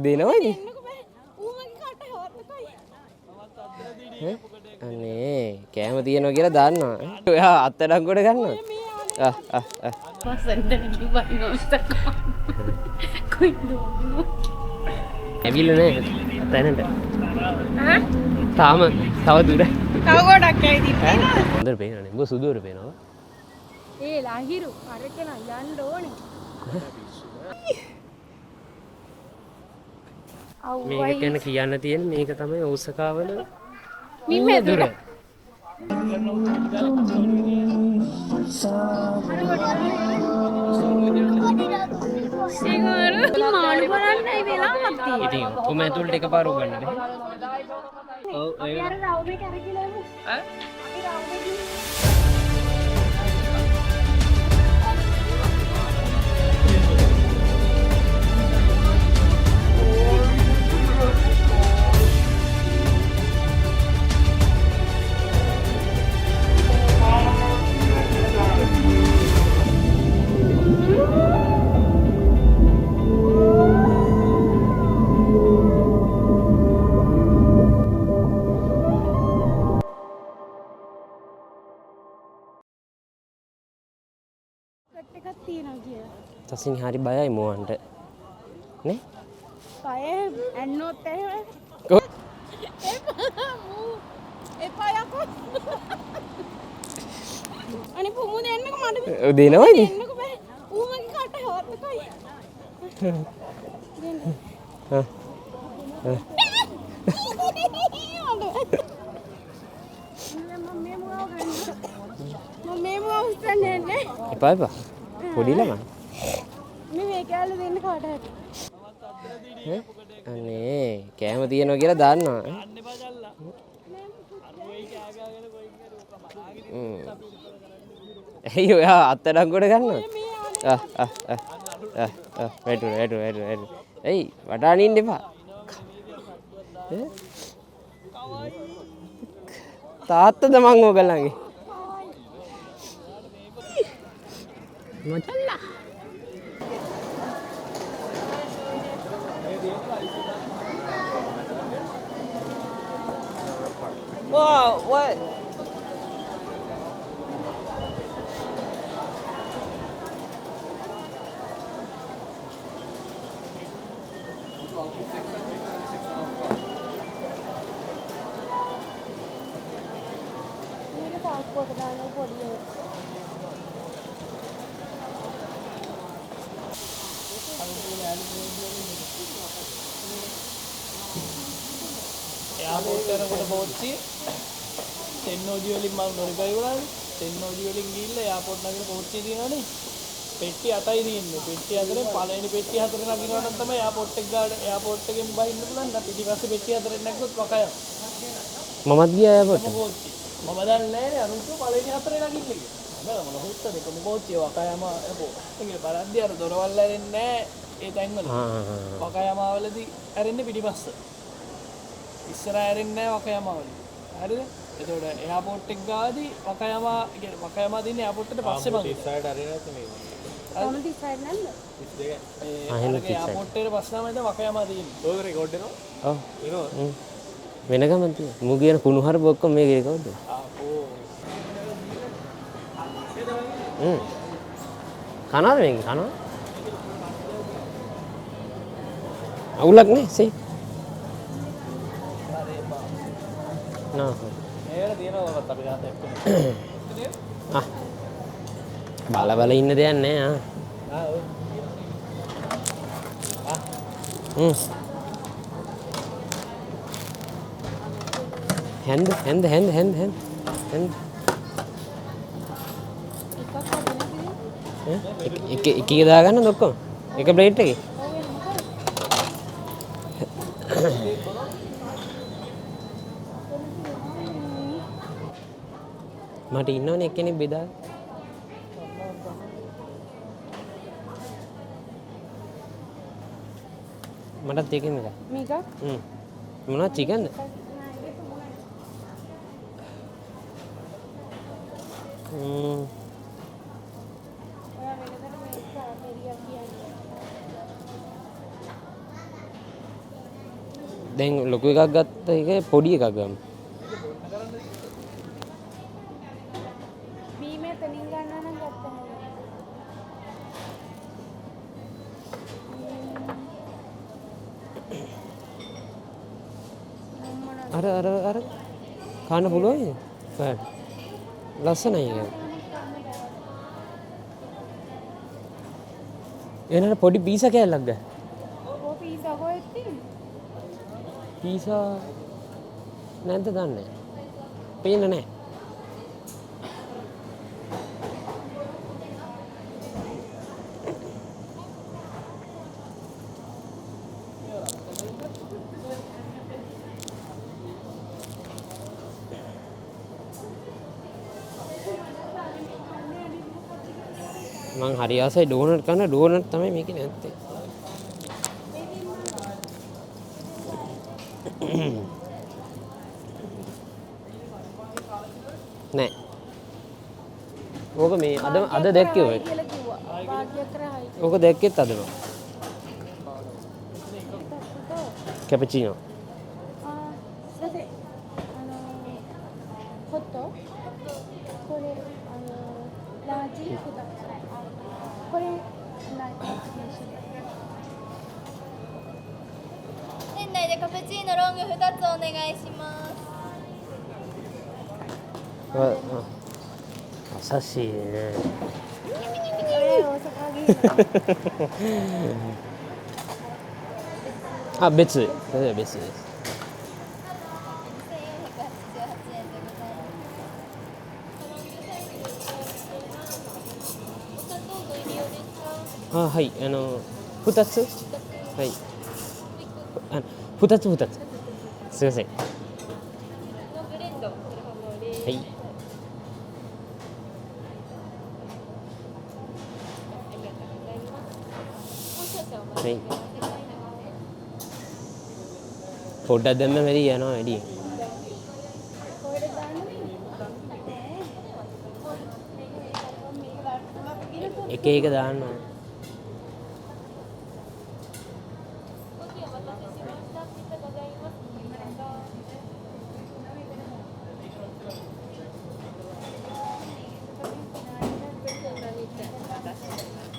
දෙනවද? අනේ කෑම තියනවා කියලා දාන්නවා. ඔයා අත්අඩංගුවට ගන්නවා. ඇවිල්ලා නැහැ තැනට. තාම තව දුර. තව ගොඩක් ඇවිදින්න. හොඳට පේනවනේ. උඹ සුදුවට පේනවා. ඒ ලහිරු අරගෙන යන්න ඕනේ. මේක ගැන කියන්න තියෙන්නේ මේක තමයි ඕසකාවල නිම්මේ දුර. මාළු බලන්නයි වෙලාවක් තියෙන්නේ. ඉතින් ඔක්කොම ඇතුළට එකපාර උගන්න බෑ. ඔව් අපි අර රවුමේ කරකිලාමු. ඈ? අපි රවුමේ ගිහින් එකක් තියෙනවා කියලා. තසින් හරි බයයි මොවන්ට. නේ? පය ඇන්නොත් එහෙම. එපා යකෝ. අනේ පුමු දෙන්නකෝ මට. දෙනවද? දෙන්නකෝ බෑ. ඌ මගේ කට හොත්තකයි. දෙන්න. එපා එපා. පොඩි ළමයි. මේ කෑල්ල දෙන්න කාට හරි. අනේ කෑම තියනවා කියලා දාන්නවා. ඇයි ඔයා අත්අඩංගුවට ගන්නවා? වැටු. එයි වටාන ඉන්න එපා. තාත්තද මං ඕගලන්ගේ. මචල්ලා. Wow, what? මේක පාස්පෝර්ට් දාන්න පොඩි එයාපෝට් එකකට පොච්චි තෙන්නෝජි වලින් මම නොරිකයි වුණානේ. තෙන්නෝජි වලින් ගිහිල්ලා එයාපෝට් නගින පොච්චිය තියෙනවනේ. පෙට්ටි 8යි තියෙන්නේ. පෙට්ටි අතරේ පළවෙනි පෙට්ටි 4 නගිනවා නම් තමයි එයාපෝට් එක ගාන එයාපෝට් එකෙන් බහින්න පුළුවන්. නැත්නම් පිටිපස්සේ පෙට්ටි 4 නැග්ගොත් වකයක්. මමත් ගියා එයාපෝට්. පොච්චි. මම දන්නේ නැහැ අරුන්ට පළවෙනි 4 නගින්න කියලා. බෑ මම හොත්ත දෙකම පොච්චි වකයම එපෝ. ඒකේ බලද්දී අර දොරවල් ඇරෙන්නේ නැහැ. ඒ තැන්වල. වකයමාවලදී ඇරෙන්නේ පිටිපස්ස. ඉස්සර ඇරෙන්නේ නැහැ වකයමාවලදී. හරිද? එතකොට එයාපෝට් එක ගාදී වකයමා කියන්නේ වකයමා දින්නේ එයාපෝට් එකට පස්සේ මම ඉස්සරහට අරින නැත්නම් මේක. කොහොමද ඉස්සරහ නැන්ද? 32. එයාපෝට් එකට පස්සේ තමයි වකයමා දින්නේ. ඔය රෙකෝඩ් එනවා? ඔව්. එනවා. වෙන ගමන් තියෙනවා. මු කියන කුණු හරප ඔක්කොම මේක රෙකෝඩ් වෙනවා. කනවාද මේක කනවා? අවුලක් නේ සෙයි. නා. මේකට තියෙනවවත් අපි ගාත එක්ක. බල ඉන්න දෙයක් නෑ ආ. හැන්ද එක දාගන්න ඔක්කොම එක ප්ලේට් එකේ. මට ඉන්නවනේ එක්කෙනෙක් බෙදා. මටත් එකෙන් එක. මේක? මොනවද චිකන්ද? දැන් ලොකු එකක් ගත්ත එක පොඩි එකක් ගමු. බීම එතනින් ගන්නවා නම් ගත්තා අර කන්න පුළුවන් ඔයාලට. ලස්සනයි ඒක. එනන පොඩි පීසා කෑල්ලක් ගන්න. ඕ පීසා කොහෙද තියෙන්නේ? පීසා නැද්ද දන්නේ. පේන්නේ නැහැ. මං හරි ආසයි ඩෝනට් කන්න. ඩෝනට් තමයි මේකේ නැත්තේ. නෑ. ඕක මේ අද දැක්කේ ඔය. කියලා කිව්වා. භාග්‍යයක් කරා හයි. ඕක දැක්කෙත් අද මම. කැපචිනෝ. すいませんホットこれラージ2つこれ店内でカプチーノロング2つお願いします。優しいね。これ大阪芸あ、別。それは別です。1488円でございます。お砂糖ご入り用ですか？あ、はい。2つ。はい。2つ。すいません。のブレンド、これ本当です。はい。はい。පොඩ්ඩක් දැම්ම මෙරි යනවා වැඩි. එක එක දාන්න ඕනේ.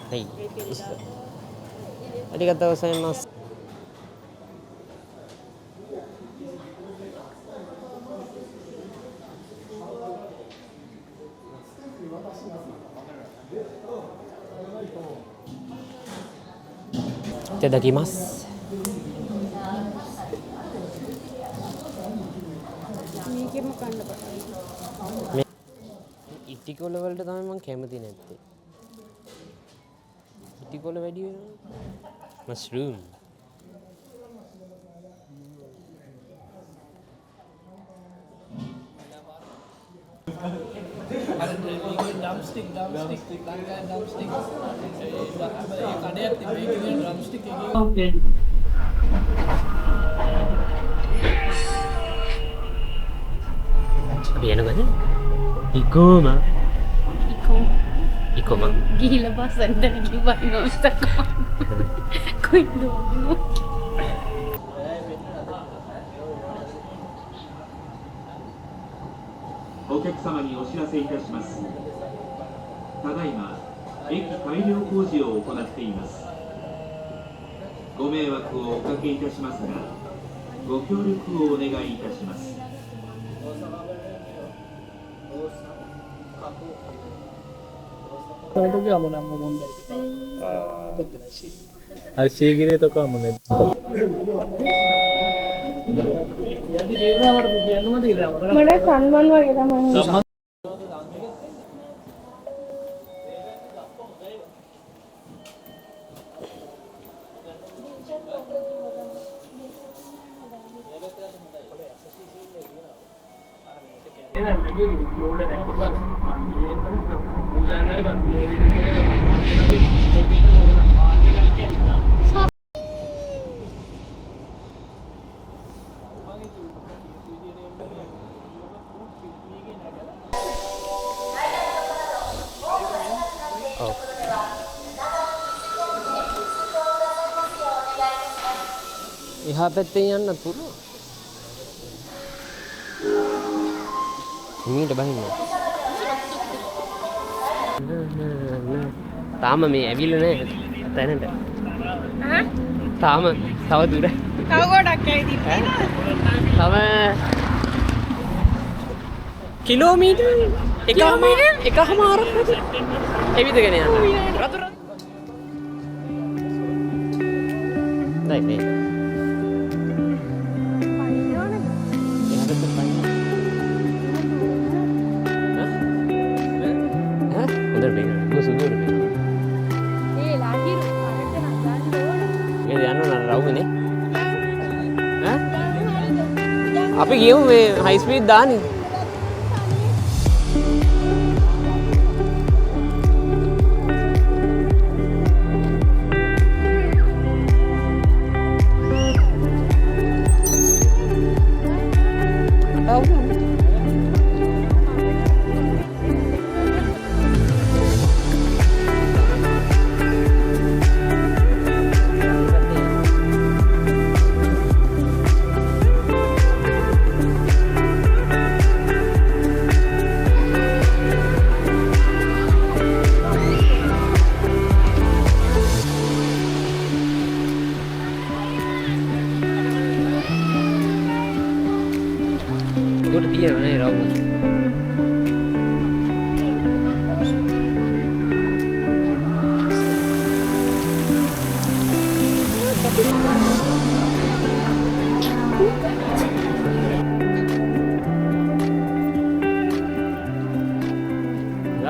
はい。ありがとうございます。いただきます。 මේකෙම කන්න බෑ. ඉටිකොල වලට තමයි මම කැමති නැත්තේ. ඉටිකොල වැඩි වෙනවා. මස්රූම්. අර ඩම්ස්ටික් ලංකාවේ ඩම්ස්ටික් ඒ කඩයක් තිබ්බේ ඒකේ ඩම්ස්ටික් එකේ අපි යනකොද? ඉකෝම. ගිහිල්ලා බස්සෙන් දැන් කිව්වා නෝස්තක. කොයිද? お客様にお知らせいたします。ただいま駅改良工事を行っています。ご迷惑をおかけいたしますが、ご協力をお願いいたします。 その時はもう何も問題起こってないし。あれ、仕入れとかもね、 මට සන්මන් වගේ තමයි. එහා පැත්තෙන් යන්නත් පුළුවන්. මීට බහින්න. තාම මේ ඇවිල්ලා නැහැ තැනට. තාම තව දුර. තව ගොඩක් ඇවිදින්න. තව කිලෝමීටර් එකමාරක් ඇවිදගෙන යන්න. නෑ මේ. හොඳට බේන. මොසුදුර බේන. ඒ ලාහිරු අරට නම් ගන්න ඕන. මේ යන්න නර රවුනේ. අපි ගියමු මේ හයි ස්පීඩ් දාන්නේ. Gue udah tiap nih rau.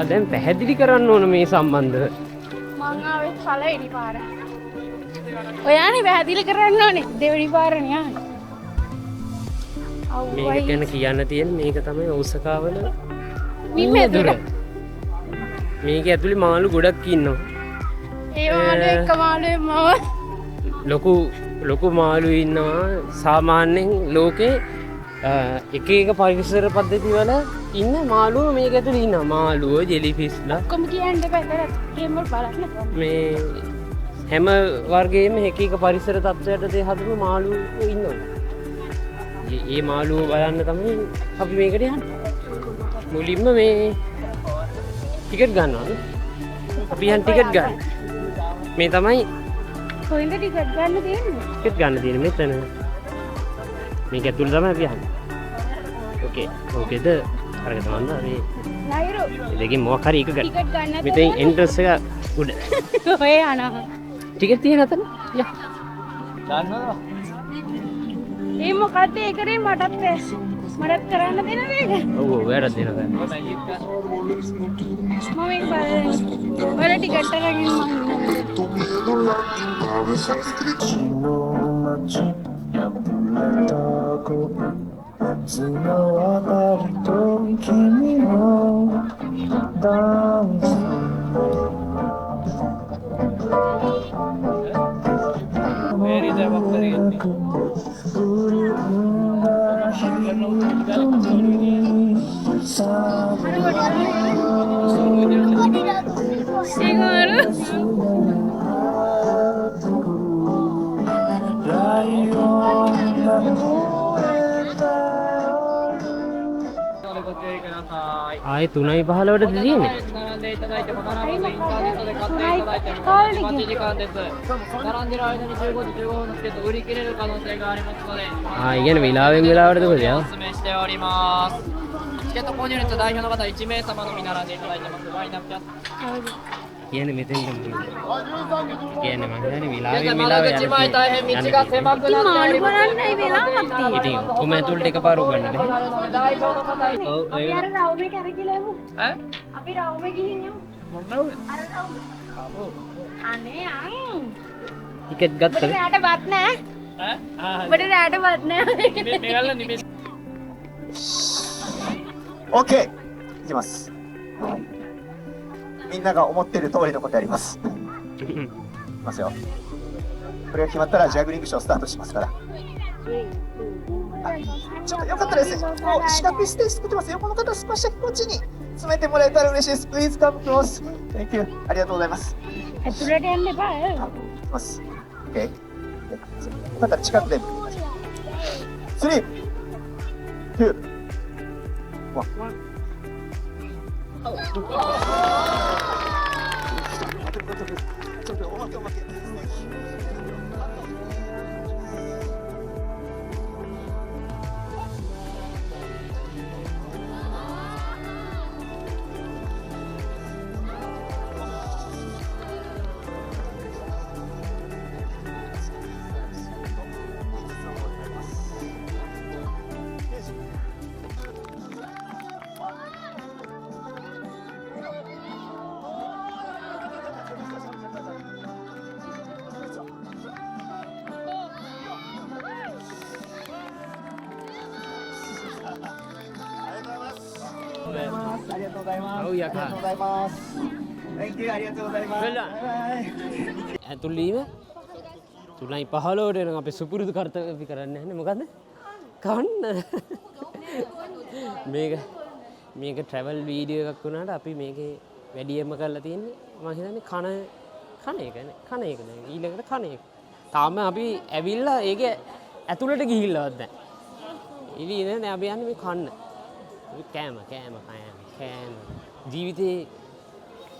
දැන් පැහැදිලි කරන්න ඕන මේ සම්බන්ධව. මං ආවේ පළවෙනි පාර. ඔයානේ පැහැදිලි කරන්න ඕනේ දෙවෙනි පාරනේ ආන්නේ. මේක ගැන කියන්න තියෙන මේක තමයි ඕසකාවල මිමෙදුර. මේක ඇතුලේ මාළු ගොඩක් ඉන්නවා. ඒ මාළු එක මාළුවේ මම ලොකු මාළු ඉන්නවා. සාමාන්‍යයෙන් ලෝකේ එක එක පරිසර පද්ධති වල ඉන්න මාළුව මේක ඇතුලේ ඉන්නවා. මාළුව, ජෙලිෆිස්ලා කොහොම කියන්නේ බෑ ගේම් වල බලන්න. මේ හැම වර්ගයේම එක එක පරිසර තත්ත්වයට හදපු මාළු ඉන්නවා. ඒ මාළුව බලන්න තමයි අපි මේකට යන්නේ. මුලින්ම මේ ටිකට් ගන්නවා. අපි යන් ටිකට් ගන්න. මේ තමයි කොහෙන්ද ටිකට් ගන්න තියෙන්නේ? ටිකට් ගන්න තියෙන්නේ මෙතන. මේක ඇතුළේ තමයි අපි යන්නේ. ඕකේ. ඕකේද? අරගෙන තමයි අපි ලයිරු දෙකෙන් මොකක් හරි එක ගන්න. ටිකට් ගන්න. මෙතෙන් එන්ට්‍රන්ස් එක උඩ. ඔය අනා. ටිකට් තියෙන අතන. යා. දන්නවද? ඒ මොකද්ද ඒ කරේ මටත් මටත් කරන්න දෙන මේක. ඔව් ඔයාලට දෙනවා. මම ඒක බලන්න. ටිකට් අරගෙන Very ආයේ 3:15ට තියෙන්නේ. ඉගෙන වෙලාවෙන් වෙලාවට දුක දෙනවා. チケット購入率代表の方1名様のみ並んでいただいてます。ラインナップや。 කියන්නේ මෙතෙන් කියන්නේ මම කියන්නේ වෙලාවෙන් 窓 වෙලාව 口前大変道が狭くなっております。 බලන්නයි වෙලාවක් තියෙන්නේ. ඉතින් ඔක්කොම ඇතුළට එකපාර උගන්න බෑ. 代表の方 ඔව් අපි අර රවුම එක අරගෙන යමු. ඈ අපි රවුම ගිහින් යමු. මොනවද? අර රවුම. අනේ අං. ටිකට් ඔබට ගත්තද? රැට වත් නැහැ. ඈ ආ ඔබට රැට වත් නැහැ. මේගල්ල නිමෙස් OK! いきます。みんなが思っている通りのことやります。いきますよ。これが決まったらジャグリングショースタートしますから。ちょっとよかったらですね、こう四角いステージ作ってますよ。この方少しだけこっちに詰めてもらえたら嬉しいです。Please come close. Thank you. ありがとうございます。 ඇතුළට යන්න එපා. いきます。OK? で、よかったら近くで見てください。3、2、1。おまけおまけ。ありがとうございます。Oh ya ありがとうございます。Thank you ありがとうございます。バイバイ。ඇතුළීම තුලයි 15ට එන අපේ සුපුරුදු කර්තව්‍ය අපි කරන්නේ නැහැ මොකද්ද? කන්න. මේක ට්‍රැවල් වීඩියෝ එකක් වුණාට අපි මේකේ වැඩියෙන්ම කරලා තියෙන්නේ මම හිතන්නේ කන එකනේ. කන එක නේ. ඊළඟට කන එක. තාම අපි ඇවිල්ලා ඒක ඇතුළට ගිහිල්ලවත් නැහැ. ඉතින් දැන් අපි යන්නේ මේ කන්න. කෑම ජීවිතේ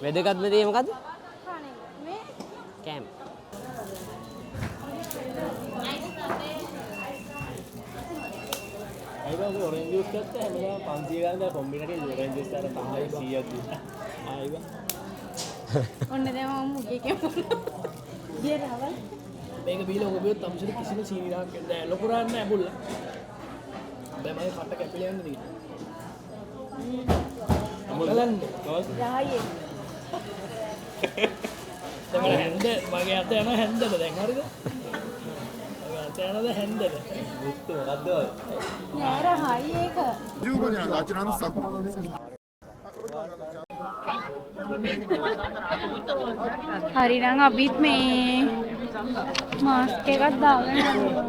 වැදගත්ම දේ මොකද්ද? කෑම. අයිබා ඔරෙන්ජ් ජූස් ගත්ත හැමදාම 500 ගාන දා කොම්බිනේට් ඔරෙන්ජ් ජූස් අර 500ක් දුන්නා. අයිබා. ඔන්න දැන් මම මුගේ ගියරවල් මේක බීලා ඔබ බියොත් අම්සෙට කිසිම සීනි රහක් නැහැ. ලොකු රහක් නැහැ බුල්ලා. දැන් මම කට කැපිලා යන්න දෙන්න. බලන්න. රහයේ. දැන් හැන්ද මගේ අත යන හැන්දද දැන් හරිද? මගේ අත යනද හැන්දද? මුත්තු මොකද්ද ඔය? නෑ රහයි ඒක. 15時なんであちらのスタッフ හරි නම් අපිත් මේ මාස්ක් එකක් දාගෙන යනවා.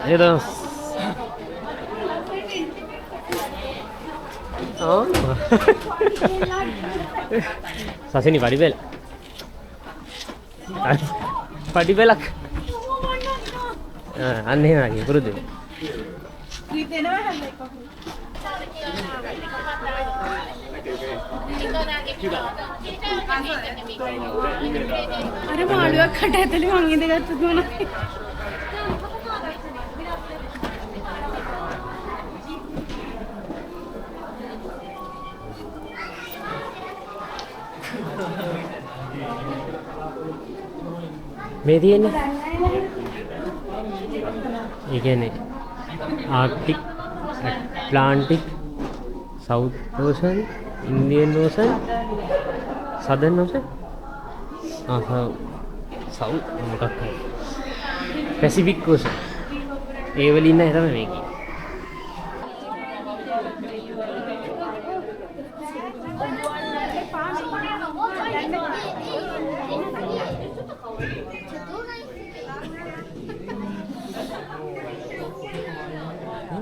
Ayo Oh. Sasini padibel. Padibelak. Aneh lagi පුරුදු. අර මාළුවක් කට ඇතුලේ මං ඉඳගත්තු දුනා. මේ තියෙන්නේ ඒ කියන්නේ Arctic Atlantic south ocean Indian ocean southern ocean south මොකක්ද පැසිෆික් ඕෂන් ඒ වලින් ඉන්න තමයි මේකේ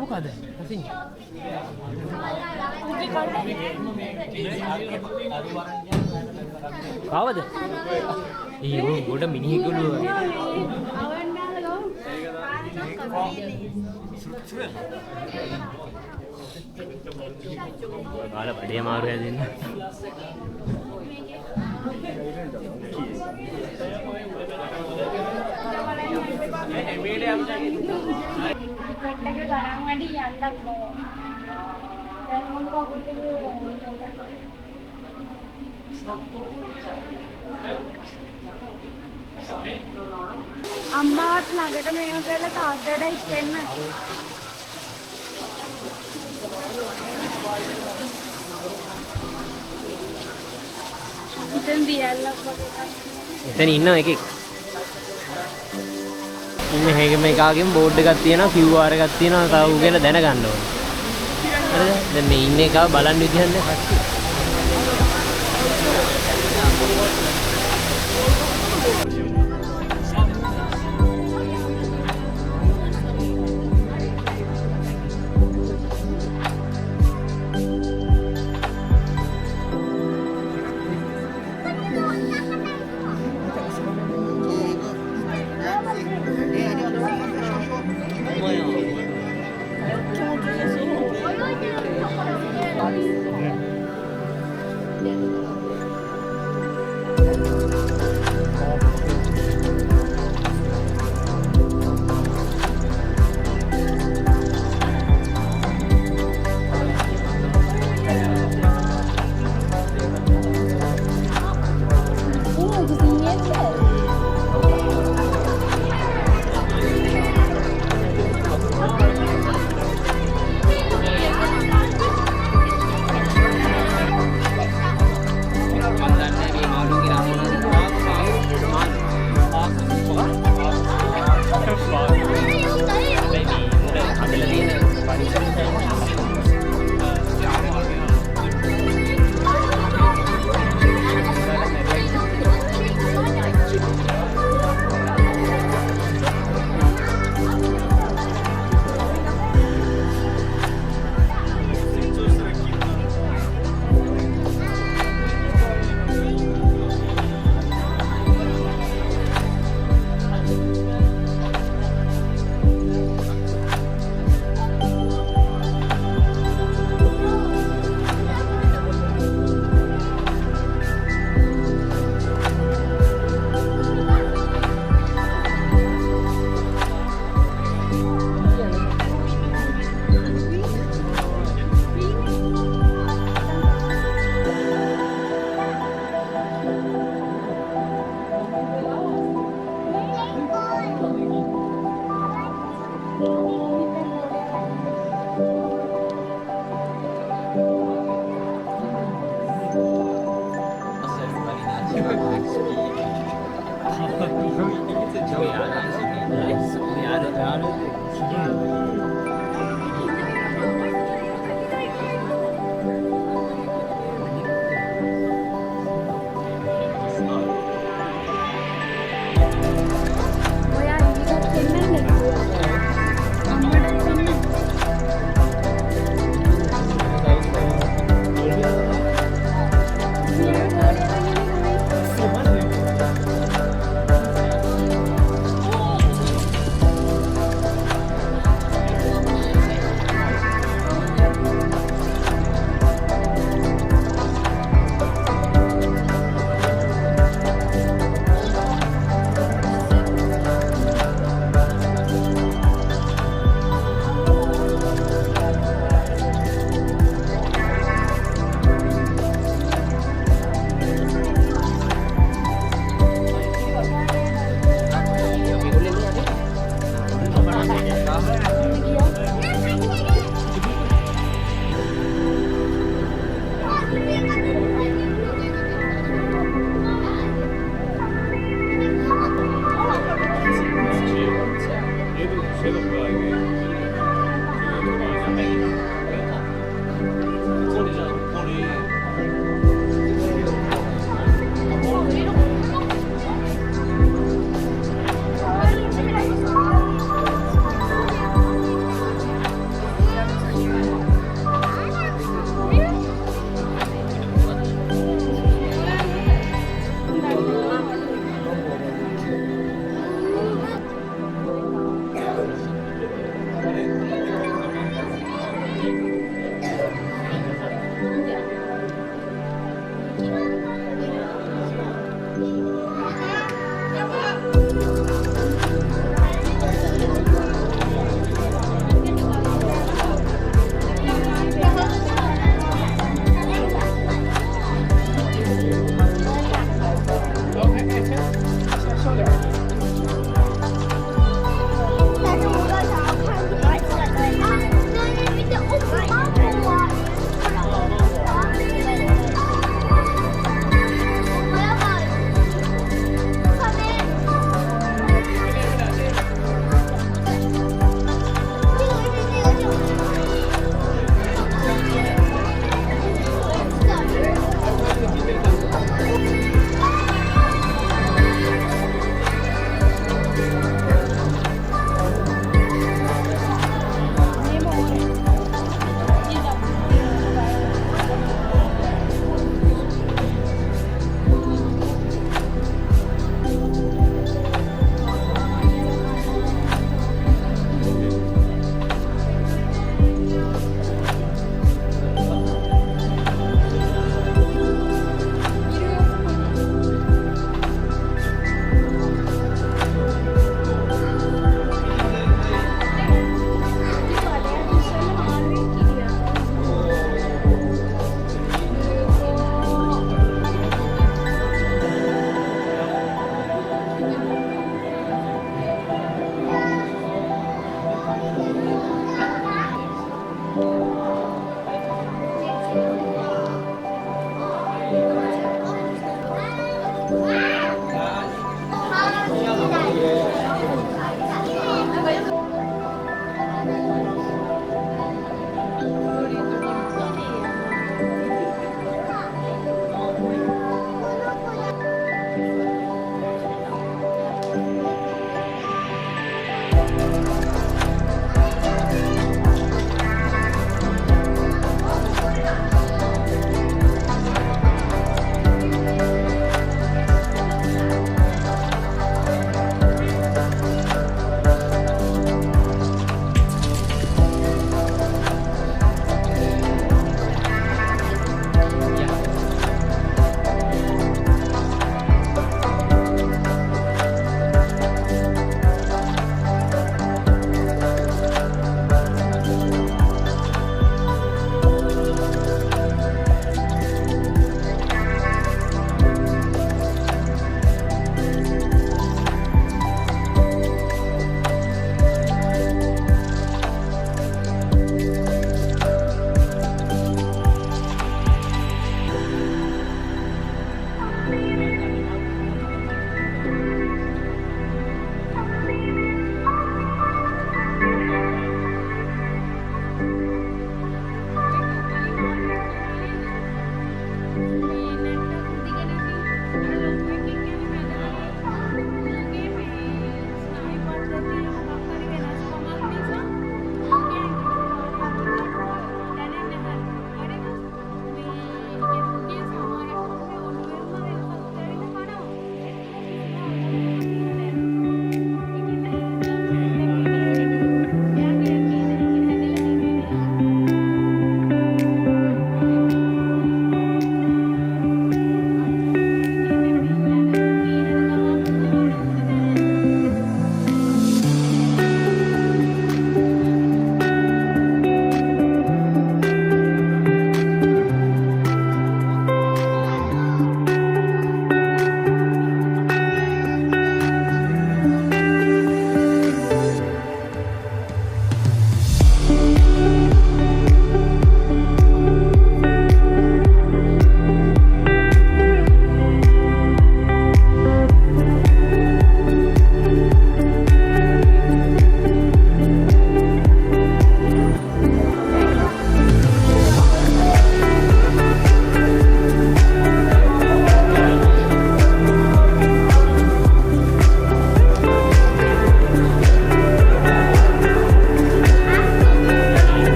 මොකද අසින් කාවද ඊයෝ ගොඩ මිනිහෙකුලු වගේ කාල බඩේ මාරු හැදෙන්න ටිකට් එක ගණන් වැඩි යන්නත් බෑ. දැන් මොන කවුරුද අම්මාත් ළඟට මේව කරලා තාත්තට හිටෙන්න. ඉතින් දියල්ලක් වගේ. එතන ඉන්නවා එකෙක්. ඉන්න මේකාගෙම බෝඩ් එකක් තියෙනවා QR එකක් තියෙනවා තව ඌ කියලා දැනගන්න ඕනේ. හරිද? දැන් මේ ඉන්න එකව බලන්න විදිහක් නැහැ.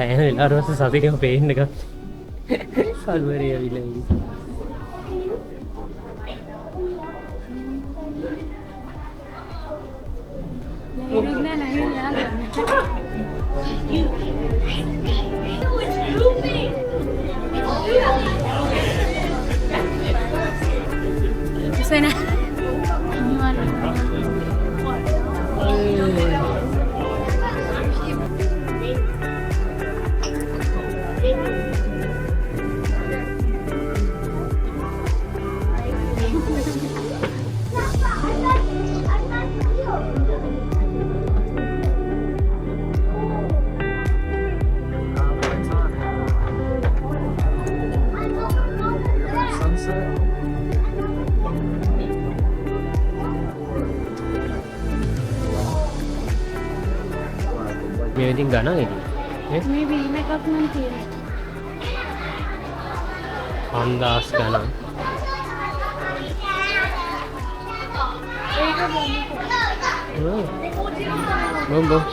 සෑහෙන වෙලාවට පස්සේ සතියේම පේන්න ගත්තා. කල්වරේ ඇවිල්ලා ඉන්නේ. Sana. මේ ඉතින් ගණන් ඉතින් මේ බීම එකක් නම් තියෙනවා. 5000 ගණන්. ඒක බොම් බොම්.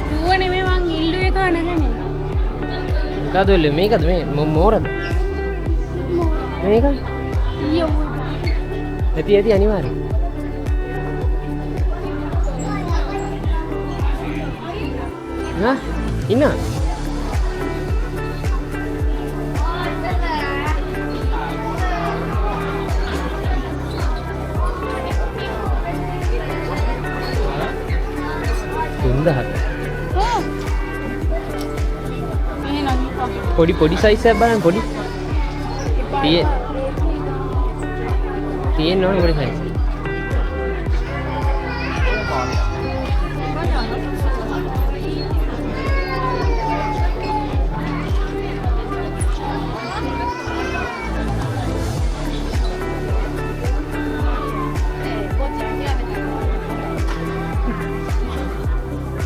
දුවනේ මේ මං ඉල්ලුවේ කනගනේ. කාදොල්ල මේකද මේ මෝරද? මේක? ඊයෝ. ඇති අනිවාර්යයෙන්. හා ඉන්න. පොඩි සයිස් එකක් බලන්න පොඩි. තියෙන්න ඕනේ පොඩි සයිස්.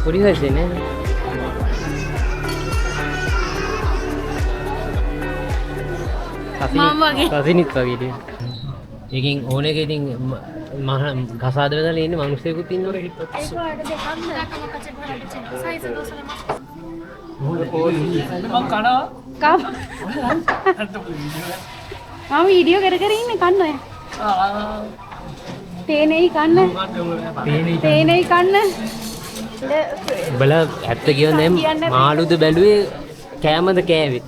පොඩි සයිස් එක නේද? සසිනිත් වගේ. ඒකෙන් ඕන එක ඉතින් මහ කසාද වෙලා ඉන්නේ මිනිස්සුෙකුත් ඉන්නවා. ඒක වලට දෙකක් සයිස් එක දොසලම. මම කනවා. කම. මම වීඩියෝ කර ඉන්නේ කන්න ඔය. තේනෙයි කන්න. තේනෙයි කන්න. බල ඇත්ත කියවන්නේ මාළුද බැලුවේ කෑමද කෑවේ?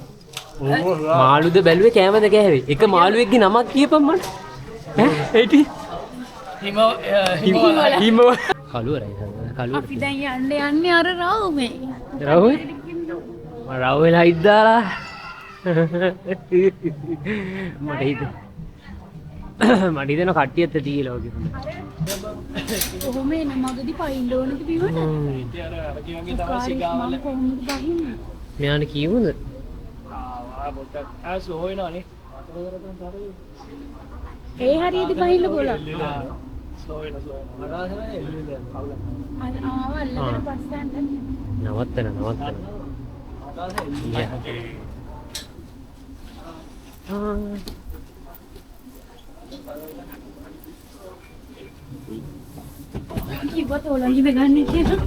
මාළුද බැලුවේ කෑමද කෑවේ? එක මාළුවෙක්ගේ නමක් කියපන් මට. ඒටි හිම කළුවරයි කළුවර. අපි දැන් යන්නේ අර රවුමේ. රවුමේ? රවු වෙලා ඉද්දාලා. මට හිතෙනවා කට්ටියත් දීලා වගේ. කොහොම එන මගදී පයින්න ඕනද බිමට? කොහොමද බහින්නේ? මෙයාට කියවුද? ඒ හරියද බහින්න બોලා? නවත්තන. කිව්වත් ඕලංගිද ගන්න කියලා.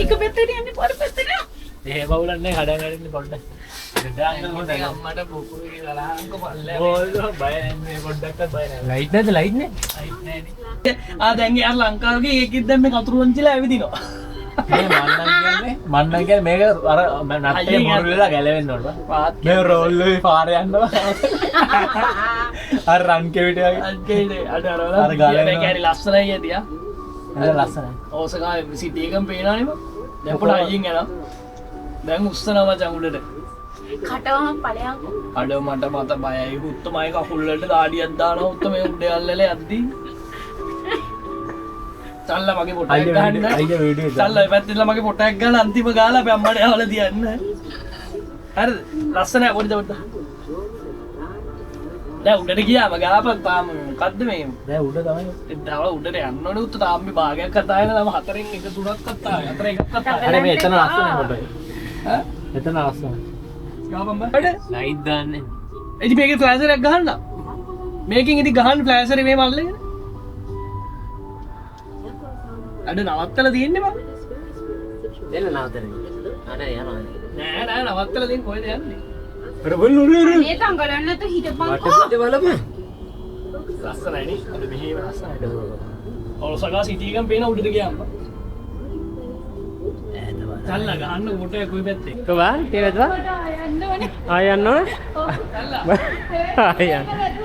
එක පැත්තට යන්නේ පොර පැත්තට. ඒ බවුලන්නේ කඩන් ගන්නේ පොඩ්ඩක්. ගඩන් අම්මට පුපුරු කියලා ලහංක පල්ලේ. ඕල්ලෝ බය නැහැ පොඩ්ඩක්වත් බය නැහැ. ලයිට් නැද්ද? ලයිට් නේ? ලයිට් නැහැ. දැන් යාර ලංකාවේ එකෙක් දැන් මේ කතුරු වංචිලා ඇවිදිනවා. මන්නන් කියන්නේ මේක අර නට්ටේ මොරු වෙලා ගැලවෙන්න ඕන. මේ රෝල් එකේ පාර යනවා. අර රන් කෙවිට වගේ. අර ගාලේ කැරි ලස්සනයි ඇදියා. ඒක ලස්සනයි. ඕසකාවේ සිටි එකම පේනවනේ මම. දැන් පොඩ අයියෙන් යනවා. දැන් උස්සනවා මචං උඩට. කටවම ඵලයන්. අඩ මට මත බයයි උත්තමයි කකුල්ලට දාඩියක් දානවා උත්තම උඩ යල්ලල යද්දි චල්ල මගේ පොටයක් ගන්න චල්ල පැත්තෙන්ල මගේ පොටයක් ගන්න අන්තිම ගාලා අපි අම්මට යවලා තියන්න හරිද ලස්සනයි පොඩි පොඩ දැන් උඩට ගියාම ගාපන් තාම මොකද්ද මේ දැන් උඩ තමයි තව උඩට යන්න ඕනේ උත්ත තාම මේ භාගයක් කතා වෙනවා තම හතරෙන් එක තුනක් කතා වෙනවා හතර එකක් කතා අර මේ එතන ලස්සනයි පොඩ්ඩයි ඈ එතන ලස්සනයි ගාපන් බඩ ලයිට් දාන්නේ. එදි මේකේ ෆ්ලෑෂර් එකක් ගහන්න මේකෙන් ඉතින් ගහන්න ෆ්ලෑෂර් මේ මල්ලගෙන අඩ නවත්තලා තියෙන්නේ මම එන්න නවතරේ. අනේ යනවා. නෑ නෑ නවත්තලා තියෙන්නේ කොහෙද යන්නේ අර බලන්න උරේ. මේ තංගලන්න නැතු හිටපන්. වටපිට බලපන්. ලස්සනයි නේ අද මෙහෙම ලස්සනයි ඔලසගා සිටි එකෙන් පේන උඩට ගියාම චල්ල ගහන්න කොට කොයි පැත්තේ කොහොමද? ඒවද? යන්න ඕනේ. ආය යන්න ඕනේ. චල්ල ආය යන්න.